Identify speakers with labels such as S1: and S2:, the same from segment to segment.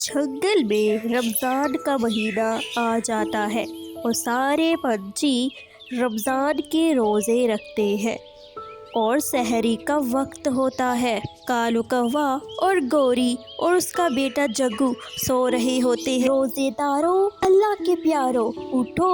S1: जंगल में रमज़ान का महीना आ जाता है और सारे पंछी रमज़ान के रोज़े रखते हैं और सहरी का वक्त होता है। कालू कौवा और गोरी और उसका बेटा जग्गू सो रहे होते हैं। रोजेदारों, अल्लाह के प्यारो, उठो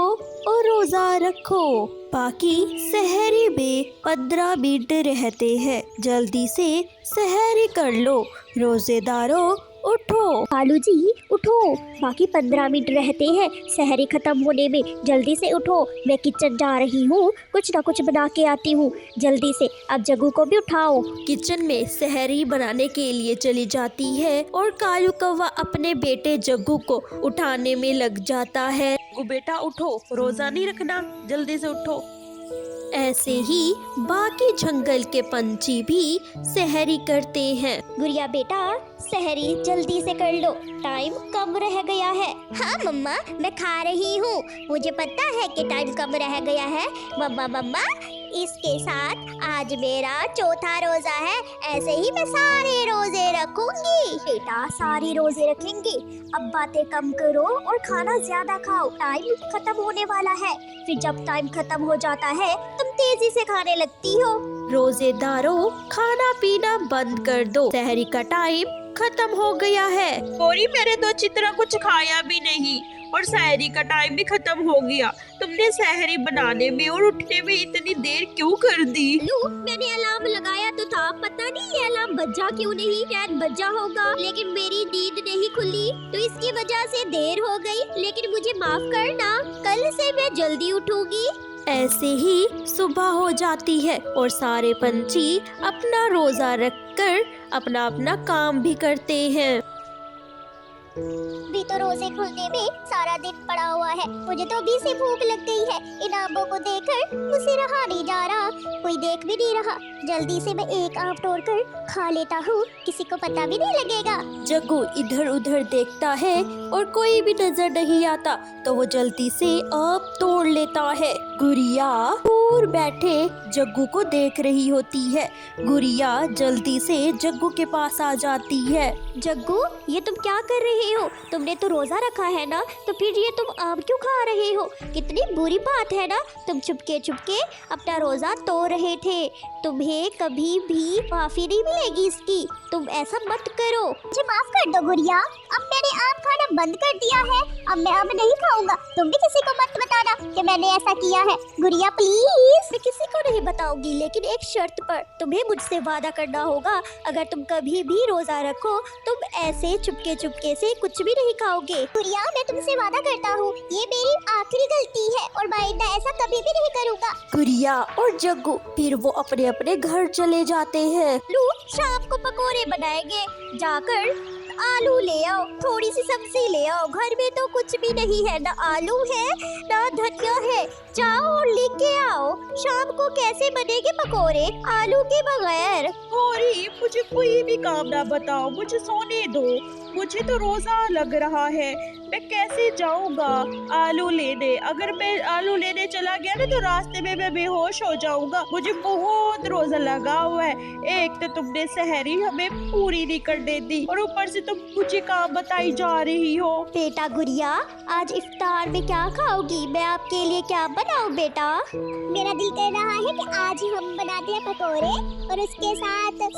S1: और रोजा रखो। बाकी सहरी में 15 मिनट रहते हैं, जल्दी से सहरी कर लो। रोजेदारों उठो।
S2: कालू जी उठो, बाकी 15 मिनट रहते हैं सहरी खत्म होने में, जल्दी से उठो। मैं किचन जा रही हूँ, कुछ ना कुछ बना के आती हूँ, जल्दी से। अब जग्गू को भी उठाओ।
S1: किचन में सहरी बनाने के लिए चली जाती है और कालू कौवा अपने बेटे जग्गू को उठाने में लग जाता है। बेटा उठो, रोजा नहीं रखना, जल्दी से उठो। ऐसे ही बाकी जंगल के पंछी भी सहरी करते हैं।
S2: गुड़िया बेटा, सहरी जल्दी से कर लो, टाइम कम रह गया है। हाँ मम्मा, मैं खा रही हूँ, मुझे पता है कि टाइम कम रह गया है। मम्मा इसके साथ आज मेरा चौथा रोजा है, ऐसे ही मैं सारे रोजे रखूंगी। बेटा सारे रोजे रखेंगे, अब बातें कम करो और खाना ज्यादा खाओ, टाइम खत्म होने वाला है। फिर जब टाइम खत्म हो जाता है तुम तेजी से खाने लगती हो।
S1: रोजेदारों, खाना पीना बंद कर दो, सहरी का टाइम खत्म हो गया है।
S3: गोरी, मैंने तो अच्छी तरह कुछ खाया भी नहीं और सहरी का टाइम भी खत्म हो गया। तुमने सहरी बनाने में और उठने में इतनी देर क्यों कर दी?
S2: लू, मैंने अलार्म लगाया तो था, पता नहीं ये अलार्म बजा क्यों नहीं। शायद बजा होगा, लेकिन मेरी नींद नहीं खुली तो इसकी वजह से देर हो गई। लेकिन मुझे माफ करना, कल से मैं जल्दी उठूंगी।
S1: ऐसे ही सुबह हो जाती है और सारे पंछी अपना रोजा रखकर अपना अपना काम भी करते हैं।
S2: भी तो रोजे खुलने में सारा दिन पड़ा हुआ है, मुझे तो अभी से भूख लग गई है। इन आमों को देखकर मुझसे रहा नहीं जा रहा, कोई देख भी नहीं रहा। जल्दी से मैं एक आम तोड़कर खा लेता हूँ, किसी को पता भी नहीं लगेगा।
S1: जग्गू इधर उधर देखता है और कोई भी नजर नहीं आता तो वो जल्दी से आम तोड़ लेता है। गुड़िया दूर बैठे जग्गू को देख रही होती है। गुड़िया जल्दी से जग्गू के पास आ जाती है।
S2: जग्गू, ये तुम क्या कर रहे हो? तुमने तो रोजा रखा है ना, तो फिर ये तुम आम क्यों खा रहे हो? कितनी बुरी बात है ना, तुम चुपके चुपके अपना रोजा तोड़ रहे थे। तुम्हें कभी भी माफी नहीं मिलेगी इसकी, तुम ऐसा मत करो। मुझे माफ कर दो गुड़िया, अब मैंने आम खाना बंद कर दिया है, अब मैं आम नहीं खाऊंगा। तुम भी किसी को मत बताना कि मैंने ऐसा किया है। गुड़िया प्लीज। मैं किसी को नहीं बताऊंगी, लेकिन एक शर्त पर। तुम्हें मुझसे वादा करना होगा, अगर तुम कभी भी रोजा रखो तुम ऐसे चुपके चुपके से कुछ भी नहीं खाओगे। गुड़िया, मैं तुमसे वादा करता हूँ, ये मेरी आखिरी गलती है और आइंदा ऐसा कभी भी नहीं करूँगा।
S1: गुड़िया और जग्गू फिर वो अपने अपने घर चले जाते हैं।
S2: लू, शाम को पकोड़े बनाएंगे, जाकर आलू ले आओ, थोड़ी सी सब्जी ले आओ। घर में तो कुछ भी नहीं है, ना आलू है ना धनिया है, जाओ और लेके आओ। शाम को कैसे बनेंगे पकोड़े आलू के बगैर?
S3: गोरी, मुझे कोई भी काम ना बताओ, मुझे सोने दो। मुझे तो रोजा लग रहा है, मैं कैसे जाऊंगा आलू लेने? अगर मैं आलू लेने चला गया ना तो रास्ते में मैं बेहोश हो जाऊंगा। मुझे बहुत रोजा लगा हुआ है। एक तो तुमने सहरी हमें पूरी नहीं करने दी और ऊपर से तुम मुझे काम बताई जा रही हो।
S2: बेटा गुड़िया, आज इफ्तार में क्या खाओगी? मैं आपके लिए क्या बनाऊं बेटा? मेरा दिल कर रहा है कि आज हम बनाते हैं पकोड़े और उसके साथ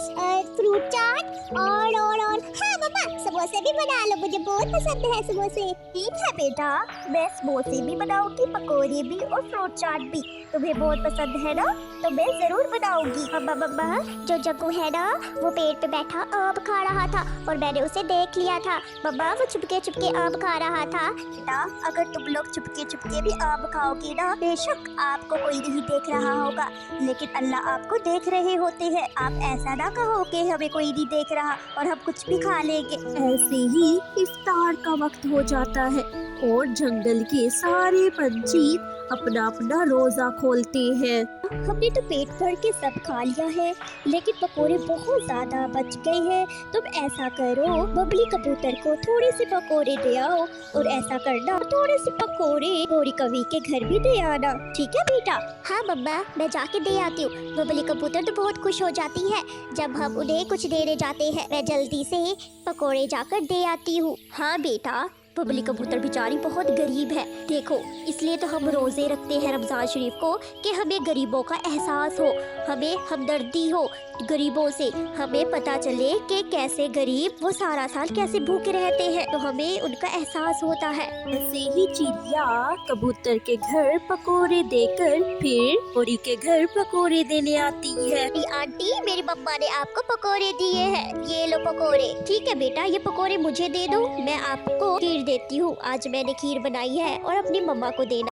S2: फ्रूट चाट और हाँ मम्मा, समोसे भी बना लो, मुझे बहुत पसंद है समोसे। ठीक है बेटा, मैं समोसे भी बनाऊंगी, पकोड़े भी और फ्रूट चाट भी। तुम्हें बहुत पसंद है ना, तो मैं जरूर बनाऊंगी। मम्मा, जो जग्गू है ना, वो पेड़ पे बैठा आम खा रहा था और मैंने उसे देख लिया था। मम्मा, वो चुपके चुपके आम खा रहा था। बेटा, अगर तुम लोग चुपके चुपके भी आम खाओगी ना, बेशक आपको कोई नहीं देख रहा होगा, लेकिन अल्लाह आपको देख रहे होते हैं। आप ऐसा ना कहो कि हमें कोई नहीं देख रहा और हम कुछ भी खा लेंगे।
S1: ऐसे ही इफ्तार का वक्त हो जाता है और जंगल के सारे पंछी अपना अपना रोज़ा खोलते हैं।
S2: हमने तो पेट भर के सब खा लिया है, लेकिन पकोड़े बहुत ज्यादा बच गए हैं। तुम ऐसा करो, बबली कबूतर को थोड़े से पकोड़े दे आओ, और ऐसा करना थोड़े से पकोड़े गोरी कवि के घर भी दे आना, ठीक है बेटा? हाँ मम्मा, मैं जाके दे आती हूँ। बबली कबूतर तो बहुत खुश हो जाती है जब हम उन्हें कुछ देने जाते हैं। मैं जल्दी से पकोड़े जाकर दे आती हूँ। हाँ बेटा, बबली कबूतर बेचारी बहुत गरीब है। देखो, इसलिए तो हम रोजे रखते हैं रमजान शरीफ को, कि हमें गरीबों का एहसास हो, हमें हमदर्दी हो गरीबों से, हमें पता चले कि कैसे गरीब वो सारा साल कैसे भूखे रहते हैं, तो हमें उनका एहसास होता है।
S1: ऐसे ही चिड़िया कबूतर के घर पकोड़े देकर फिर होरी के घर पकोड़े देने आती है।
S2: आंटी, मेरी मम्मा ने आपको पकोड़े दिए हैं, ये लो पकोड़े। ठीक है बेटा, ये पकोड़े मुझे दे दो, मैं आपको खीर देती हूँ। आज मैंने खीर बनाई है और अपनी मम्मा को देना।